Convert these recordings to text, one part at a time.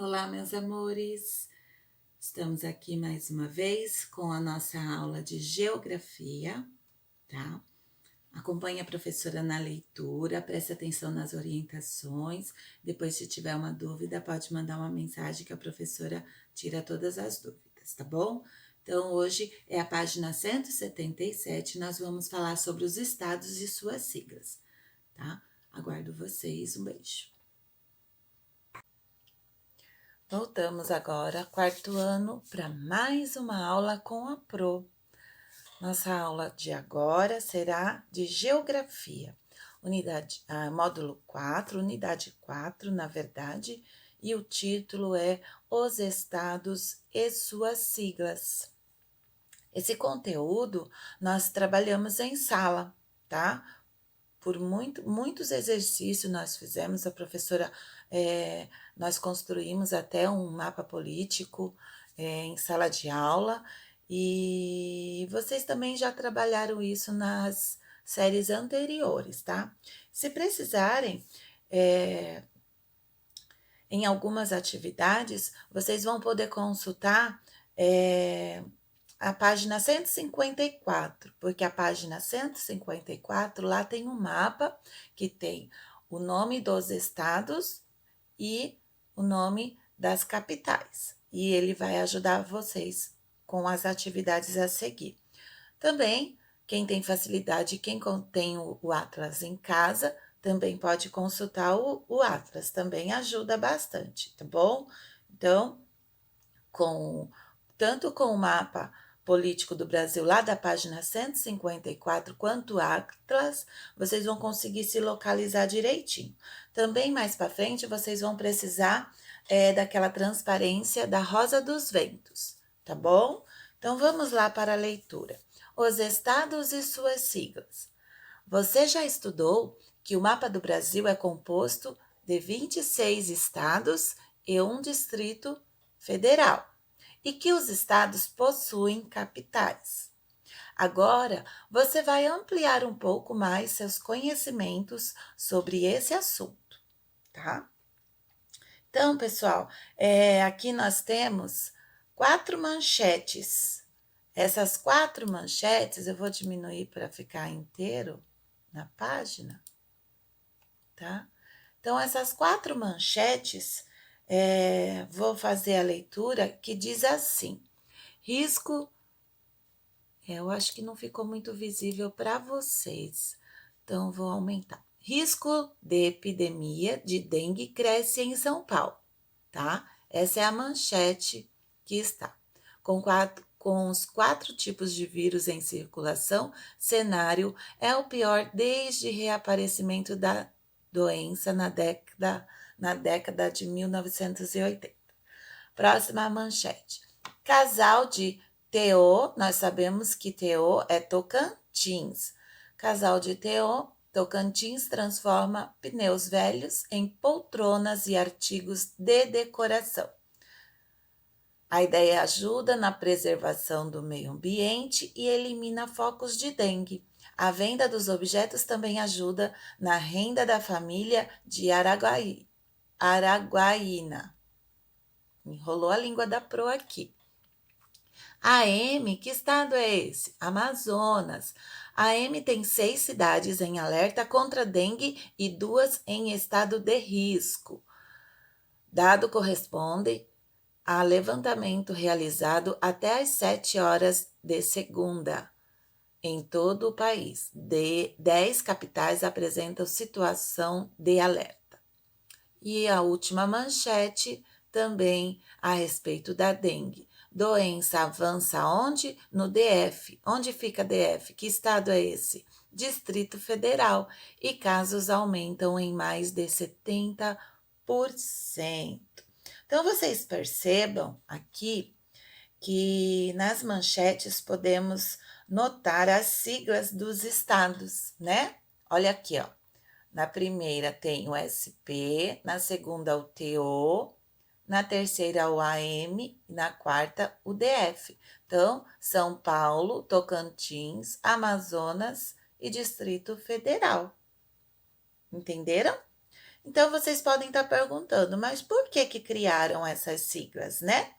Olá, meus amores! Estamos aqui mais uma vez com a nossa aula de geografia, tá? Acompanhe a professora na leitura, preste atenção nas orientações. Depois, se tiver uma dúvida, pode mandar uma mensagem que a professora tira todas as dúvidas, tá bom? Então, hoje é a página 177, nós vamos falar sobre os estados e suas siglas, tá? Aguardo vocês, um beijo. Voltamos agora, quarto ano, para mais uma aula com a Pro. Nossa aula de agora será de Geografia, módulo 4, unidade 4, na verdade, e o título é Os Estados e Suas Siglas. Esse conteúdo nós trabalhamos em sala, tá? Por muitos exercícios nós fizemos, a professora, nós construímos até um mapa político em sala de aula, e vocês também já trabalharam isso nas séries anteriores, tá? Se precisarem, em algumas atividades, vocês vão poder consultar a página 154, porque a página 154 lá tem um mapa que tem o nome dos estados e o nome das capitais. E ele vai ajudar vocês com as atividades a seguir. Também, quem tem facilidade, quem tem o Atlas em casa, também pode consultar o Atlas, também ajuda bastante, tá bom? Então, tanto com o mapa político do Brasil, lá da página 154, quanto o Atlas, vocês vão conseguir se localizar direitinho. Também mais para frente, vocês vão precisar daquela transparência da Rosa dos Ventos, tá bom? Então, vamos lá para a leitura. Os estados e suas siglas. Você já estudou que o mapa do Brasil é composto de 26 estados e um distrito federal, e que os estados possuem capitais. Agora, você vai ampliar um pouco mais seus conhecimentos sobre esse assunto, tá? Então, pessoal, aqui nós temos 4 manchetes. Essas 4 manchetes, eu vou diminuir para ficar inteiro na página, tá? Então, essas 4 manchetes, vou fazer a leitura que diz assim: risco, eu acho que não ficou muito visível para vocês, então vou aumentar. Risco de epidemia de dengue cresce em São Paulo, tá? Essa é a manchete que está. Com os 4 tipos de vírus em circulação, cenário é o pior desde reaparecimento da doença na década de 1980. Próxima manchete. Casal de Teô, nós sabemos que Teô é Tocantins. Casal de Teô, Tocantins transforma pneus velhos em poltronas e artigos de decoração. A ideia ajuda na preservação do meio ambiente e elimina focos de dengue. A venda dos objetos também ajuda na renda da família de Araguaína. Enrolou a língua da Pro aqui. AM, que estado é esse? Amazonas. AM tem 6 cidades em alerta contra dengue e 2 em estado de risco. Dado corresponde a levantamento realizado até às 7 horas de segunda. Em todo o país, 10 capitais apresentam situação de alerta. E a última manchete também a respeito da dengue. Doença avança onde? No DF. Onde fica DF? Que estado é esse? Distrito Federal. E casos aumentam em mais de 70%. Então, vocês percebam aqui que nas manchetes podemos notar as siglas dos estados, né? Olha aqui, ó. Na primeira tem o SP, na segunda o TO, na terceira o AM e na quarta o DF. Então, São Paulo, Tocantins, Amazonas e Distrito Federal. Entenderam? Então vocês podem estar perguntando, mas por que que criaram essas siglas, né?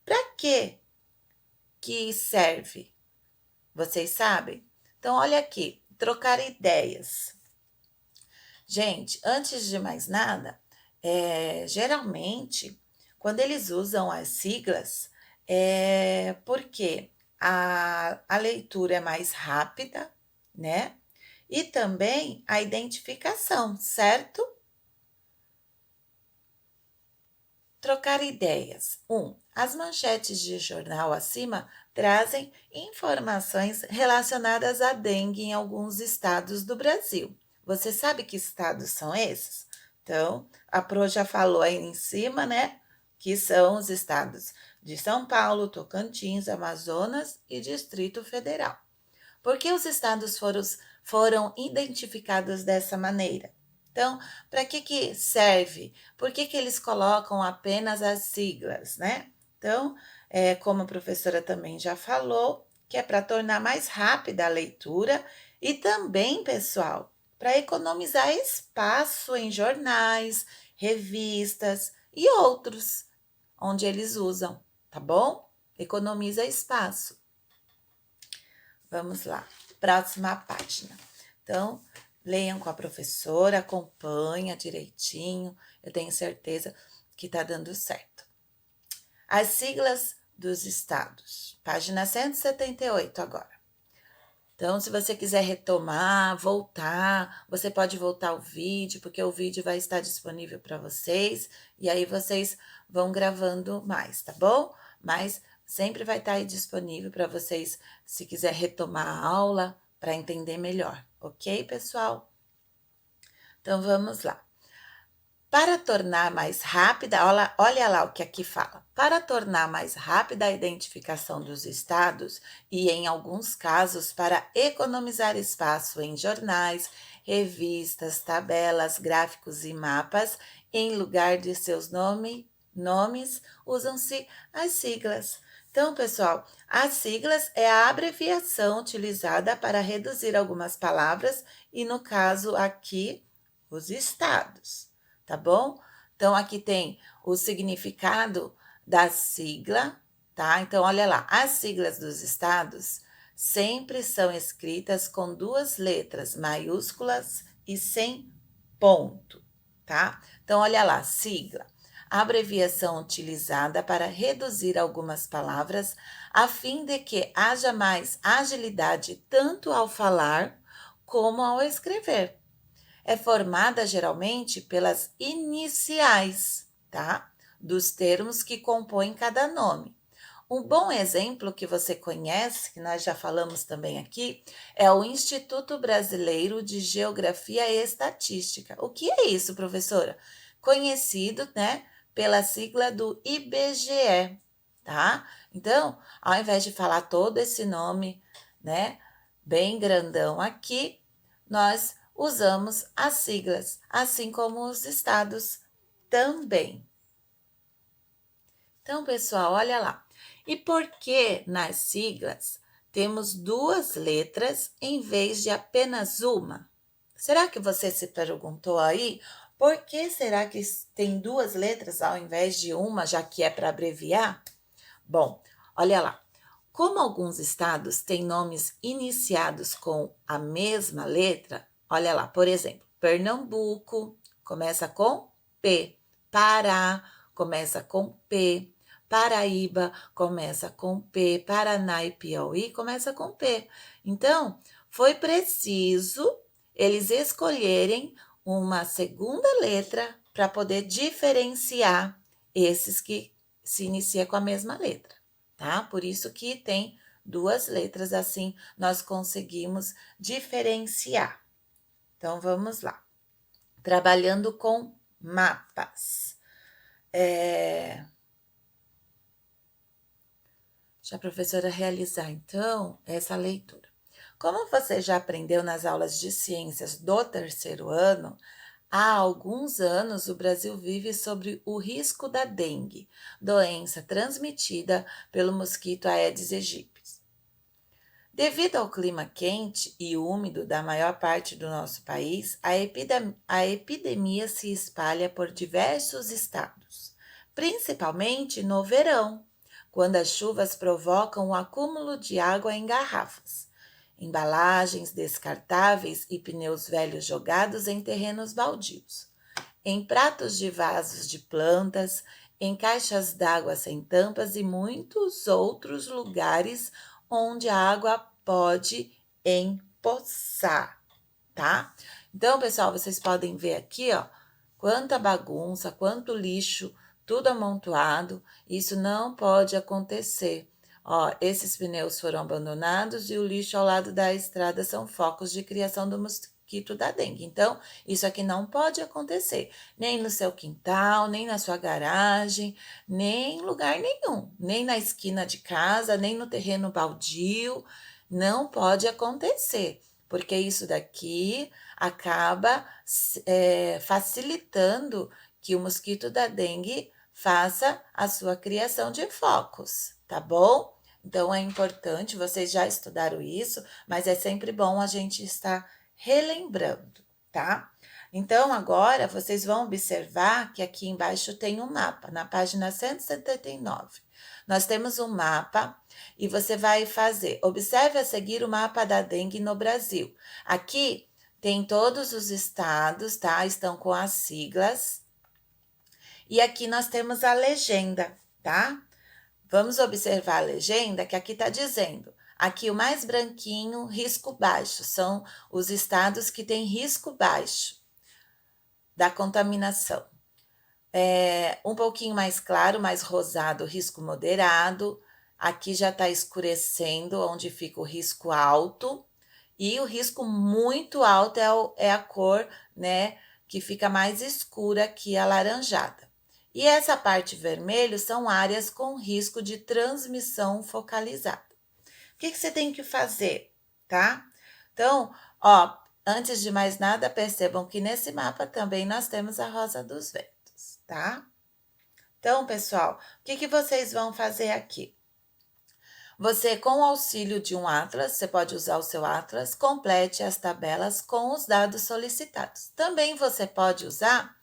Para que serve? Vocês sabem? Então olha aqui, trocar ideias. Gente, antes de mais nada, geralmente, quando eles usam as siglas, é porque a leitura é mais rápida, né? E também a identificação, certo? Trocar ideias. As manchetes de jornal acima trazem informações relacionadas à dengue em alguns estados do Brasil. Você sabe que estados são esses? Então, a Pro já falou aí em cima, né? Que são os estados de São Paulo, Tocantins, Amazonas e Distrito Federal. Por que os estados foram identificados dessa maneira? Então, para que serve? Por que eles colocam apenas as siglas, né? Então, como a professora também já falou, que é para tornar mais rápida a leitura e também, pessoal, para economizar espaço em jornais, revistas e outros, onde eles usam, tá bom? Economiza espaço. Vamos lá, próxima página. Então, leiam com a professora, acompanha direitinho, eu tenho certeza que está dando certo. As siglas dos estados, página 178 agora. Então, se você quiser retomar, voltar, você pode voltar o vídeo, porque o vídeo vai estar disponível para vocês, e aí vocês vão gravando mais, tá bom? Mas sempre vai estar aí disponível para vocês, se quiser retomar a aula, para entender melhor, ok, pessoal? Então, vamos lá. Para tornar mais rápida, olha lá o que aqui fala. Para tornar mais rápida a identificação dos estados e, em alguns casos, para economizar espaço em jornais, revistas, tabelas, gráficos e mapas, em lugar de seus nomes, usam-se as siglas. Então, pessoal, as siglas é a abreviação utilizada para reduzir algumas palavras e, no caso aqui, os estados, tá bom? Então, aqui tem o significado da sigla, tá? Então, olha lá, as siglas dos estados sempre são escritas com duas letras maiúsculas e sem ponto, tá? Então, olha lá, sigla. Abreviação utilizada para reduzir algumas palavras, a fim de que haja mais agilidade tanto ao falar como ao escrever. É formada geralmente pelas iniciais, tá? Dos termos que compõem cada nome. Um bom exemplo que você conhece, que nós já falamos também aqui, é o Instituto Brasileiro de Geografia e Estatística. O que é isso, professora? Conhecido, né, pela sigla do IBGE, tá? Então, ao invés de falar todo esse nome, né, bem grandão aqui, nós usamos as siglas, assim como os estados também. Então, pessoal, olha lá. E por que nas siglas temos duas letras em vez de apenas uma? Será que você se perguntou aí? Por que será que tem duas letras ao invés de uma, já que é para abreviar? Bom, olha lá. Como alguns estados têm nomes iniciados com a mesma letra, olha lá, por exemplo, Pernambuco começa com P, Pará começa com P, Paraíba começa com P, Paraná e Piauí começa com P. Então, foi preciso eles escolherem uma segunda letra para poder diferenciar esses que se inicia com a mesma letra, tá? Por isso que tem duas letras, assim nós conseguimos diferenciar. Então, vamos lá. Trabalhando com mapas. Deixa a professora realizar, então, essa leitura. Como você já aprendeu nas aulas de ciências do terceiro ano, há alguns anos o Brasil vive sobre o risco da dengue, doença transmitida pelo mosquito Aedes aegypti. Devido ao clima quente e úmido da maior parte do nosso país, a epidemia se espalha por diversos estados, principalmente no verão, quando as chuvas provocam o acúmulo de água em garrafas, embalagens descartáveis e pneus velhos jogados em terrenos baldios, em pratos de vasos de plantas, em caixas d'água sem tampas e muitos outros lugares onde a água pode empoçar, tá? Então, pessoal, vocês podem ver aqui, ó, quanta bagunça, quanto lixo, tudo amontoado. Isso não pode acontecer. Ó, esses pneus foram abandonados e o lixo ao lado da estrada são focos de criação do mosquito da dengue. Então, isso aqui não pode acontecer, nem no seu quintal, nem na sua garagem, nem em lugar nenhum, nem na esquina de casa, nem no terreno baldio. Não pode acontecer, porque isso daqui acaba facilitando que o mosquito da dengue faça a sua criação de focos, tá bom? Então é importante, vocês já estudaram isso, mas é sempre bom a gente estar relembrando, tá? Então agora vocês vão observar que aqui embaixo tem um mapa, na página 179. Nós temos um mapa e você vai fazer, observe a seguir o mapa da dengue no Brasil. Aqui tem todos os estados, tá? Estão com as siglas. E aqui nós temos a legenda, tá? Vamos observar a legenda que aqui está dizendo. Aqui o mais branquinho, risco baixo, são os estados que têm risco baixo da contaminação. Um pouquinho mais claro, mais rosado, risco moderado. Aqui já está escurecendo, onde fica o risco alto. E o risco muito alto é a cor, né, que fica mais escura aqui, alaranjada. E essa parte vermelho são áreas com risco de transmissão focalizada. O que você tem que fazer, tá? Então, ó, antes de mais nada, percebam que nesse mapa também nós temos a rosa dos ventos, tá? Então, pessoal, o que vocês vão fazer aqui? Você, com o auxílio de um atlas, você pode usar o seu atlas, complete as tabelas com os dados solicitados. Também você pode usar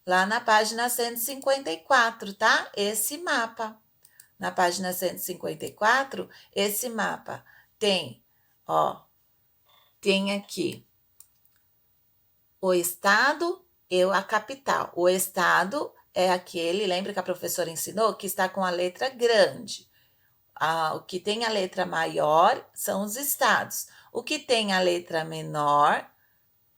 lá na página 154, tá? Esse mapa. Na página 154, esse mapa tem, ó, tem aqui o estado e a capital. O estado é aquele, lembra que a professora ensinou, que está com a letra grande. O que tem a letra maior são os estados. O que tem a letra menor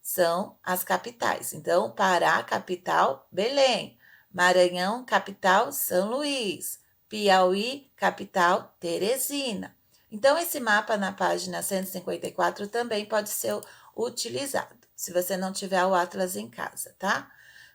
são as capitais. Então, Pará, capital, Belém. Maranhão, capital, São Luís. Piauí, capital, Teresina. Então, esse mapa na página 154 também pode ser utilizado, se você não tiver o Atlas em casa, tá?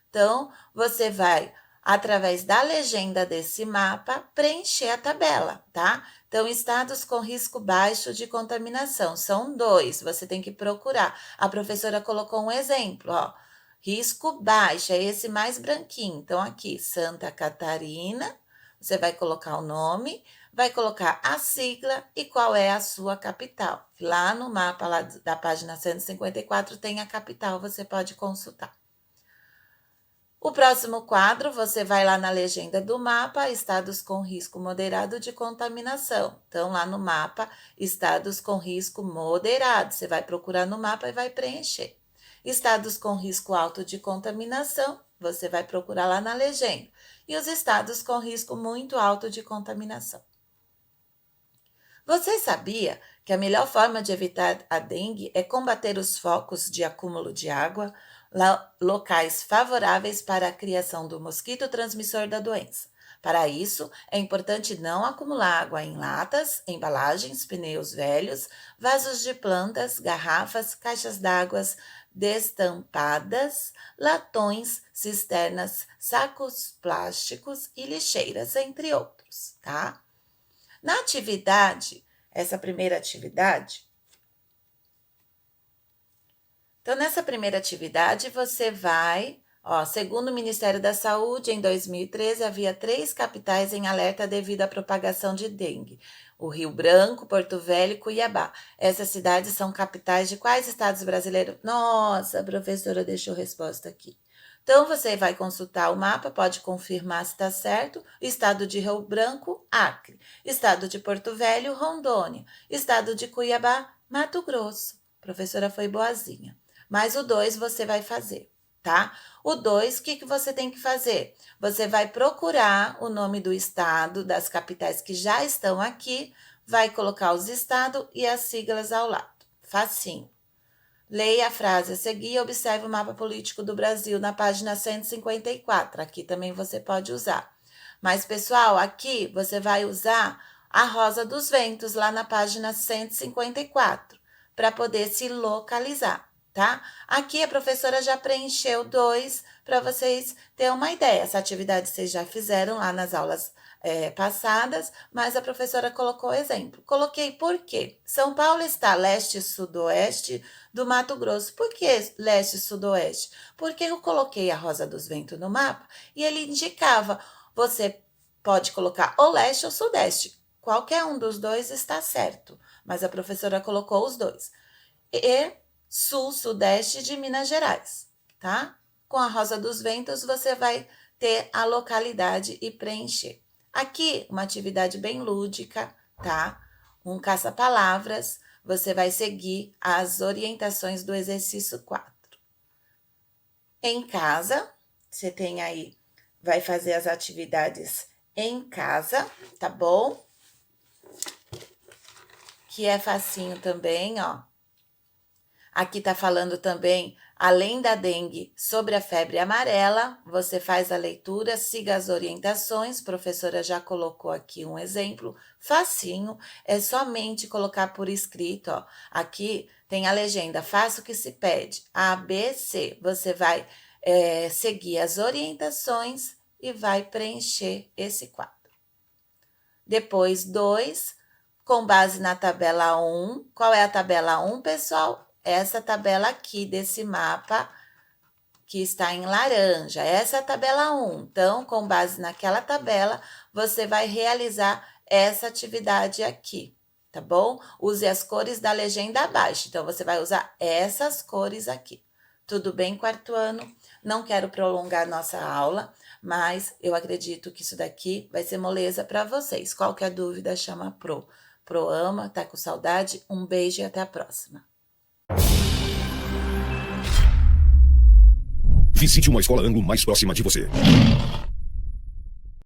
Então, você vai, através da legenda desse mapa, preencher a tabela, tá? Então, estados com risco baixo de contaminação, são 2, você tem que procurar. A professora colocou um exemplo, ó, risco baixo, é esse mais branquinho. Então, aqui, Santa Catarina, você vai colocar o nome, vai colocar a sigla e qual é a sua capital. Lá no mapa lá da página 154 tem a capital, você pode consultar. O próximo quadro, você vai lá na legenda do mapa, estados com risco moderado de contaminação. Então, lá no mapa, estados com risco moderado. Você vai procurar no mapa e vai preencher. Estados com risco alto de contaminação, você vai procurar lá na legenda. E os estados com risco muito alto de contaminação. Você sabia que a melhor forma de evitar a dengue é combater os focos de acúmulo de água, locais favoráveis para a criação do mosquito transmissor da doença? Para isso, é importante não acumular água em latas, embalagens, pneus velhos, vasos de plantas, garrafas, caixas d'água destampadas, latões, cisternas, sacos plásticos e lixeiras, entre outros, tá? Na atividade, essa primeira atividade, então nessa primeira atividade você vai, ó, segundo o Ministério da Saúde, em 2013 havia 3 capitais em alerta devido à propagação de dengue. O Rio Branco, Porto Velho e Cuiabá. Essas cidades são capitais de quais estados brasileiros? Nossa, a professora deixou resposta aqui. Então, você vai consultar o mapa, pode confirmar se está certo. Estado de Rio Branco, Acre. Estado de Porto Velho, Rondônia. Estado de Cuiabá, Mato Grosso. A professora foi boazinha. Mas o 2 você vai fazer, tá? O 2, o que você tem que fazer? Você vai procurar o nome do estado, das capitais que já estão aqui, vai colocar os estados e as siglas ao lado. Facinho. Leia a frase a seguir e observe o mapa político do Brasil na página 154. Aqui também você pode usar. Mas, pessoal, aqui você vai usar a Rosa dos Ventos, lá na página 154, para poder se localizar, tá? Aqui a professora já preencheu 2 para vocês terem uma ideia. Essa atividade vocês já fizeram lá nas aulas passadas, mas a professora colocou exemplo. Coloquei por quê? São Paulo está leste e sudoeste do Mato Grosso. Por que leste e sudoeste? Porque eu coloquei a Rosa dos Ventos no mapa e ele indicava, você pode colocar ou leste ou sudeste. Qualquer um dos dois está certo, mas a professora colocou os dois. E sul, sudeste de Minas Gerais, tá? Com a Rosa dos Ventos, você vai ter a localidade e preencher. Aqui, uma atividade bem lúdica, tá? Um caça-palavras. Você vai seguir as orientações do exercício 4. Em casa, você tem aí, vai fazer as atividades em casa, tá bom? Que é facinho também, ó. Aqui tá falando também, além da dengue, sobre a febre amarela. Você faz a leitura, siga as orientações. A professora já colocou aqui um exemplo, facinho. É somente colocar por escrito, ó. Aqui tem a legenda, faça o que se pede. A, B, C. Você vai seguir as orientações e vai preencher esse quadro. Depois, 2, com base na tabela 1. Qual é a tabela 1, pessoal? Essa tabela aqui desse mapa que está em laranja. Essa é a tabela 1. Então, com base naquela tabela, você vai realizar essa atividade aqui, tá bom? Use as cores da legenda abaixo. Então, você vai usar essas cores aqui. Tudo bem, quarto ano? Não quero prolongar nossa aula, mas eu acredito que isso daqui vai ser moleza para vocês. Qualquer dúvida, chama Pro. Pro ama, tá com saudade? Um beijo e até a próxima. Visite uma escola Anglo mais próxima de você.